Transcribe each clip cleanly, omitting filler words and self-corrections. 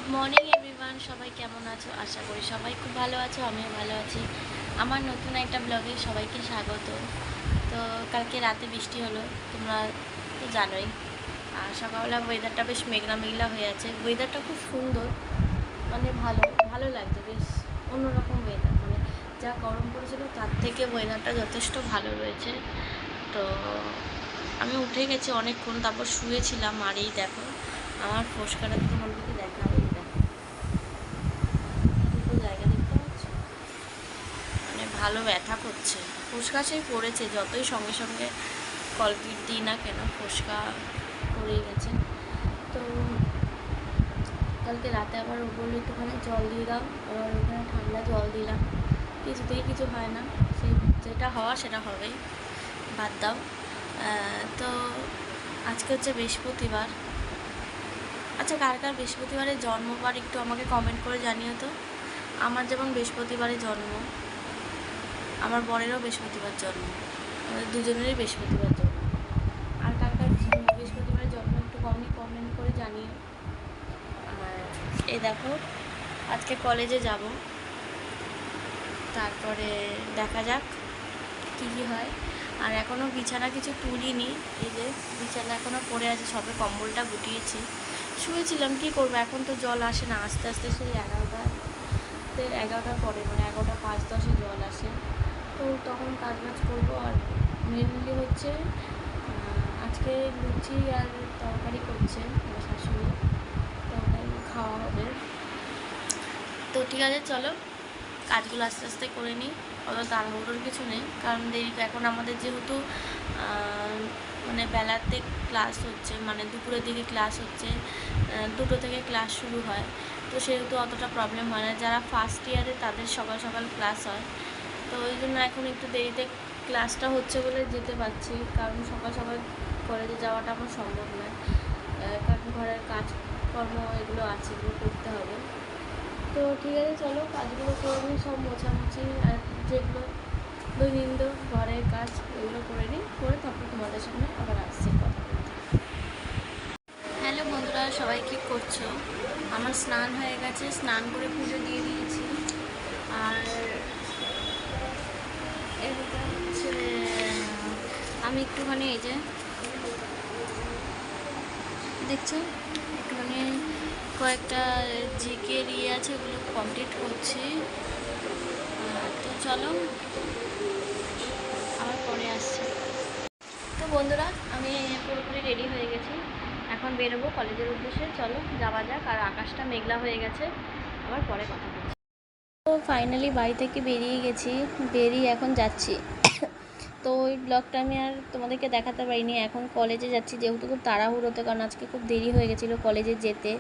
Good morning everyone, সবাই কেমন আছো? আশা করি সবাই খুব ভালো আছো, আমিও ভালো আছি। আমার নতুন একটা ব্লগে সবাইকে স্বাগত। তো কালকে রাতে বৃষ্টি হলো, তোমরা তো জানোই। আর সকালবেলা ওয়েদারটা বেশ মেঘলা মেঘলা হয়ে আছে। ওয়েদারটা খুব সুন্দর, মানে ভালো ভালো লাগছে, বেশ অন্যরকম ওয়েদার। মানে যা গরম পড়েছিল তার থেকে ওয়েদারটা যথেষ্ট ভালো রয়েছে। তো আমি উঠে গেছি অনেকক্ষণ, তারপর শুয়েছিলাম। আর এই দেখো আমার ফোসকাটা তোমাদেরকে দেখাবো। দুটো জায়গা দেখতে পাচ্ছ, মানে ভালো ব্যথা করছে। ফোসকা সেই পড়েছে, যতই সঙ্গে সঙ্গে কলগেট দিই না কেন ফোসকা পড়েই গেছে। তো কালকে রাতে আবার বললো একটুখানি জল দিয়ে দাও, আবার ওখানে ঠান্ডা জল দিলাম, কিছুতেই কিছু হয় না। সেই যেটা হওয়া সেটা হবেই, বাদ দাও। তো আজকে হচ্ছে বৃহস্পতিবার। আচ্ছা, কার কার বৃহস্পতিবারে জন্মবার একটু আমাকে কমেন্ট করে জানিও তো। আমার যেমন বৃহস্পতিবারে জন্ম, আমার বরেরও বৃহস্পতিবার জন্ম, আমাদের দুজনেরই বৃহস্পতিবার জন্ম। আর কার কার বৃহস্পতিবারে জন্ম একটু কমেন্ট করে জানিও। আর এই দেখো আজকে কলেজে যাব, তারপরে দেখা যাক কী কী হয়। আর এখনও বিছানা কিছু তুলিনি, এই যে বিছানা এখনও পড়ে আছে, সবে কম্বলটা গুটিয়েছি, শুয়েছিলাম। কী করবো, এখন তো জল আসে না, আস্তে আস্তে সেই 11টার পরে, মানে 11টা 5-10 জল আসে। তো তখন কাজ করবো। আর মেনলি হচ্ছে আজকে লুচি আর তরকারি করছে আমার শাশুড়ি, তো খাওয়া হবে। তো ঠিক আছে, চলো কাজগুলো আস্তে আস্তে করে নিই, অত তাড়াহুড়োর কিছু নেই। কারণ দেরি এখন আমাদের যেহেতু মানে বেলাতে ক্লাস হচ্ছে, মানে দুপুরের দিকে ক্লাস হচ্ছে, 2টো থেকে ক্লাস শুরু হয়, তো সেহেতু অতটা প্রবলেম হয় না। যারা ফার্স্ট ইয়ারে তাদের সকাল সকাল ক্লাস হয়, তো ওই জন্য এখন একটু দেরিতে ক্লাসটা হচ্ছে বলে যেতে পারছি। কারণ সকাল সকাল কলেজে যাওয়াটা আমার সম্ভব নয়, কারণ ঘরের কাজকর্ম এগুলো আছে, এগুলো করতে হবে। তো ঠিক আছে, চলো কাজগুলো করে নিই, সব মোছামুছি আর যেগুলো দৈনন্দিন ঘরের কাজ এগুলো করে নিই, করে তারপর তোমাদের সামনে আবার আসছি কথা বলতে। হ্যালো বন্ধুরা, সবাই কী করছো? আমার স্নান হয়ে গেছে, স্নান করে পুজো দিয়ে দিয়েছি। আর এদিকে হচ্ছে আমি একটুখানি, এই যে দেখছো, একটুখানি কয়েকটা জিকের আছে, ওগুলো কমপ্লিট করছি। তো চলো আবার পরে আসছি। তো বন্ধুরা, আমি পুরোপুরি রেডি হয়ে গেছি, এখন বেরোবো কলেজের উদ্দেশ্যে। চলো যাওয়া যাক। আর আকাশটা মেঘলা হয়ে গেছে, আবার পরে কথা বলছি। তো ফাইনালি বাড়ি থেকে বেরিয়ে গেছি, বেরিয়ে এখন যাচ্ছি। তো ওই ব্লগটা আমি আর তোমাদেরকে দেখাতে পারিনি। এখন কলেজে যাচ্ছি, যেহেতু খুব তাড়াহুড়োতে, কারণ আজকে খুব দেরি হয়ে গেছিলো কলেজে যেতে।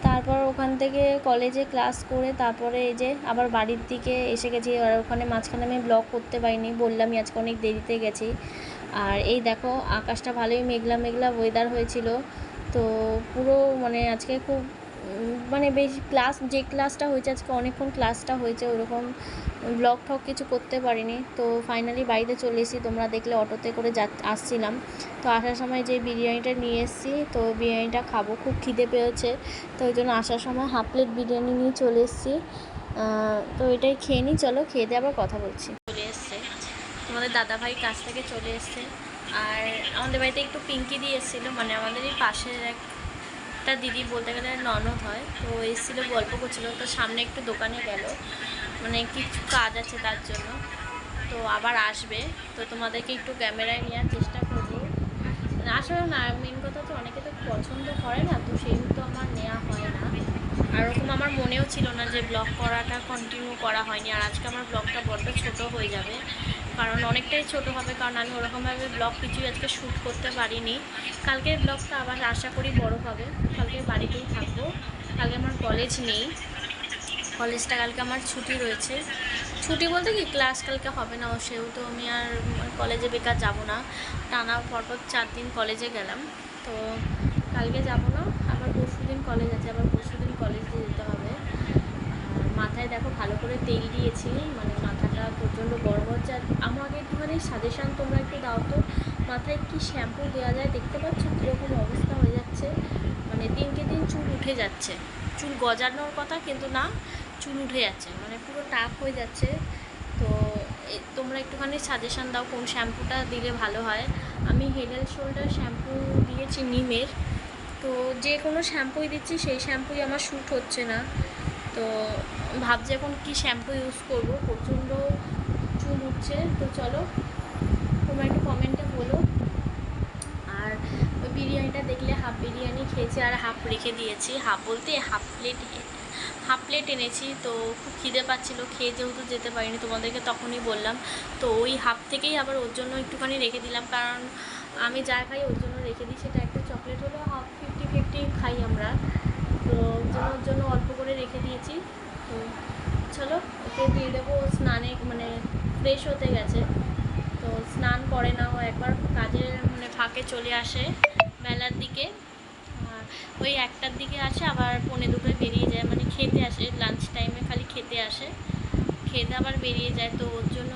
তারপর ওখান থেকে কলেজে ক্লাস করে তারপরে এই যে আবার বাড়ির দিকে এসে গেছি। আর ওখানে মাঝখানে আমি ব্লগ করতে পারিনি, বললামই আজকে অনেক দেরিতে গেছি। আর এই দেখো আকাশটা ভালোই মেঘলা মেঘলা ওয়েদার হয়েছিল। তো পুরো মানে আজকে খুব মানে বেশি যে ক্লাসটা হয়েছে আজকে, অনেকক্ষণ ক্লাসটা হয়েছে, ওরকম ব্লগ ঠক কিছু করতে পারিনি। তো ফাইনালি বাড়িতে চলে এসেছি, তোমরা দেখলে অটোতে করে আসছিলাম। তো আসার সময় যে বিরিয়ানিটা নিয়ে এসেছি, তো বিরিয়ানিটা খাবো, খুব খিদে পেয়েছে। তো ওই জন্য আসার সময় হাফ প্লেট বিরিয়ানি নিয়ে চলে এসেছি। তো এটাই খেয়ে নিই, চলো খেয়ে দিয়ে আবার কথা বলছি। চলে এসছে তোমাদের দাদাভাই কাছ থেকে চলে এসছে। আর আমাদের বাড়িতে একটু পিঙ্কি দিয়ে এসেছিলো, মানে আমাদের এই পাশের একটা দিদি, বলতে গেলে ননদ হয়। তো এসেছিলো, গল্প করছিলো। তো সামনে একটু দোকানে গেল, মানে কিছু কাজ আছে তার জন্য, তো আবার আসবে। তো তোমাদেরকে একটু ক্যামেরায় নেওয়ার চেষ্টা করবো। মানে আসলে না, মেন কথা তো অনেকে তো পছন্দ করে না, তো সেহেতু আমার নেওয়া হয় না। আর ওরকম আমার মনেও ছিল না যে ব্লগ করাটা কন্টিনিউ করা হয়নি। আর আজকে আমার ব্লগটা বড্ড ছোটো হয়ে যাবে, কারণ অনেকটাই ছোট হবে, কারণ আমি ওরকমভাবে ব্লগ কিছুই আজকে শ্যুট করতে পারিনি। কালকের ব্লগটা আবার আশা করি বড় হবে। কালকে বাড়িতেই থাকবো, কালকে আমার কলেজ নেই, কলেজটা কালকে আমার ছুটি রয়েছে। ছুটি বলতে কি, ক্লাস কালকে হবে না, সেহেতু আমি আর কলেজে বেকার যাব না। টানা পরপর 4 দিন কলেজে গেলাম, তো কালকে যাব না। আবার পরশুদিন কলেজ আছে, আবার পরশুদিন কলেজে যেতে হবে। আর মাথায় দেখো ভালো করে তেল দিয়েছি, মানে মাথাটা প্রচণ্ড গরম হচ্ছে। আর আমাকে একটুখানি সাজেশান তোমরা একটু দাও তো, মাথায় কি শ্যাম্পু দেওয়া যায়? দেখতে পাচ্ছ কীরকম অবস্থা হয়ে যাচ্ছে, মানে দিনকে দিন চুল উঠে যাচ্ছে। চুল গজানোর কথা, কিন্তু না, চুল উঠে যাচ্ছে, মানে পুরো টাফ হয়ে যাচ্ছে। তো তোমরা একটুখানি সাজেশান দাও কোন শ্যাম্পুটা দিলে ভালো হয়। আমি হেড অ্যান্ড শোল্ডার শ্যাম্পু দিয়েছি নিমের, তো যে কোনো শ্যাম্পুই দিচ্ছি সেই শ্যাম্পুই আমার শ্যুট হচ্ছে না। তো ভাবছি এখন কী শ্যাম্পু ইউজ করব, প্রচণ্ড চুল উঠছে। তো চলো তোমরা একটু কমেন্টে বলো। আর ওই বিরিয়ানিটা দেখলে হাফ বিরিয়ানি খেয়েছি আর হাফ রেখে দিয়েছি, হাফ বলতে হাফ প্লেট এনেছি। তো খুব খিদে পাচ্ছিলো, খেয়ে যেহেতু যেতে পারিনি, তোমাদেরকে তখনই বললাম। তো ওই হাফ থেকেই আবার ওর জন্য একটুখানি রেখে দিলাম, কারণ আমি যা খাই ওর জন্য রেখে দিই। সেটা একটা চকলেট হলো হাফ 50-50 খাই আমরা, তো ওর জন্য অল্প করে রেখে দিয়েছি। তো চলো ওকে দিয়ে দেবো স্নানে, মানে ফ্রেশ হতে গেছে। তো স্নান করে না, ও একবার কাজের মানে ফাঁকে চলে আসে বেলার দিকে, ওই 1টার দিকে আসে, আবার 1:45 বেরিয়ে যায়, মানে খেতে আসে, লাঞ্চ টাইমে খালি খেতে আসে, খেতে আবার বেরিয়ে যায়। তো ওর জন্য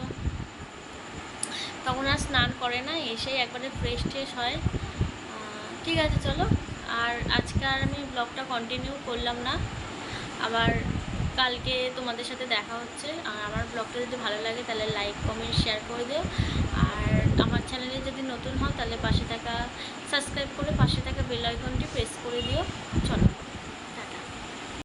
তখন আর স্নান করে না, এসেই একবারে ফ্রেশ ট্রেশ হয়। ঠিক আছে চলো, আর আজকে আর আমি ব্লগটা কন্টিনিউ করলাম না, আবার কালকে তোমাদের সাথে দেখা হচ্ছে। আর আমার ব্লগটা যদি ভালো লাগে তাহলে লাইক কমেন্ট শেয়ার করে দিও। আর আমার চ্যানেলে যদি নতুন হও তাহলে পাশে থাকা সাবস্ক্রাইব করে পাশে থাকা বেল আইকনটি প্রেস করে দিও। চলো।